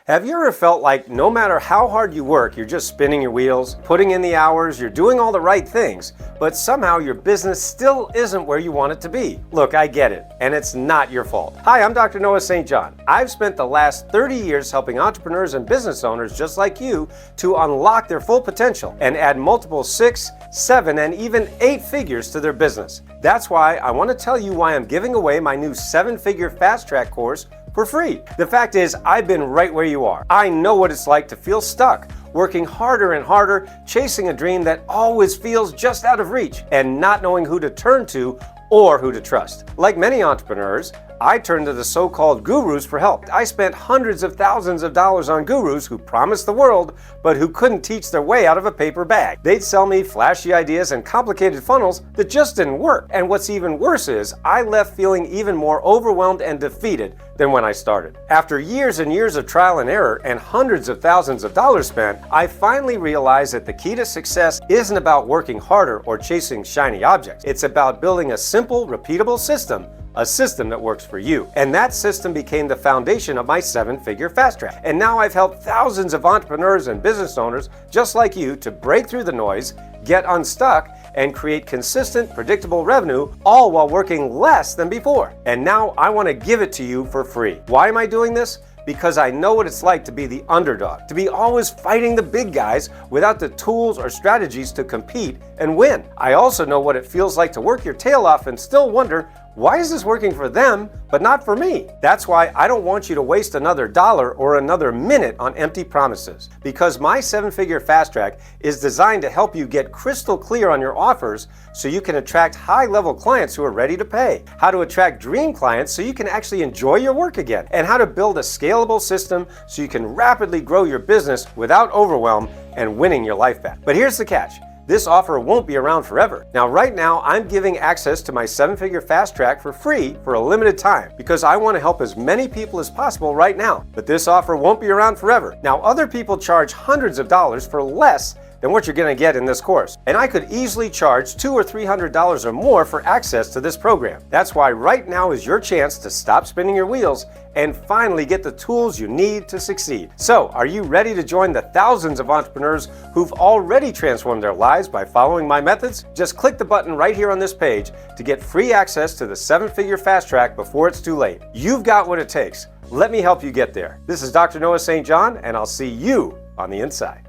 Have you ever felt like no matter how hard you work, you're just spinning your wheels, putting in the hours, you're doing all the right things, but somehow your business still isn't where you want it to be? Look, I get it, and it's not your fault. Hi, I'm Dr. Noah St. John. I've spent the last 30 years helping entrepreneurs and business owners just like you to unlock their full potential and add multiple 6, 7, and even 8 figures to their business. That's why I want to tell you why I'm giving away my new 7-figure fast track course for free. The fact is, I've been right where you are. I know what it's like to feel stuck, working harder and harder, chasing a dream that always feels just out of reach, and not knowing who to turn to or who to trust. Like many entrepreneurs, I turned to the so-called gurus for help. I spent hundreds of thousands of dollars on gurus who promised the world, but who couldn't teach their way out of a paper bag. They'd sell me flashy ideas and complicated funnels that just didn't work. And what's even worse is, I left feeling even more overwhelmed and defeated than when I started. After years and years of trial and error and hundreds of thousands of dollars spent, I finally realized that the key to success isn't about working harder or chasing shiny objects. It's about building a simple, repeatable system, a system that works for you. And that system became the foundation of my 7-figure fast track. And now I've helped thousands of entrepreneurs and business owners just like you to break through the noise, get unstuck, and create consistent, predictable revenue, all while working less than before. And now I want to give it to you for free. Why am I doing this? Because I know what it's like to be the underdog, to be always fighting the big guys without the tools or strategies to compete and win. I also know what it feels like to work your tail off and still wonder, why is this working for them, but not for me? That's why I don't want you to waste another dollar or another minute on empty promises. Because my 7-figure fast track is designed to help you get crystal clear on your offers so you can attract high-level clients who are ready to pay, how to attract dream clients so you can actually enjoy your work again, and how to build a scalable system so you can rapidly grow your business without overwhelm and winning your life back. But here's the catch. This offer won't be around forever. Now, right now, I'm giving access to my 7-figure fast track for free for a limited time because I want to help as many people as possible right now. But this offer won't be around forever. Now, other people charge hundreds of dollars for less than what you're going to get in this course. And I could easily charge $200 or $300 or more for access to this program. That's why right now is your chance to stop spinning your wheels and finally get the tools you need to succeed. So, are you ready to join the thousands of entrepreneurs who've already transformed their lives by following my methods? Just click the button right here on this page to get free access to the 7-figure fast track before it's too late. You've got what it takes. Let me help you get there. This is Dr. Noah St. John, and I'll see you on the inside.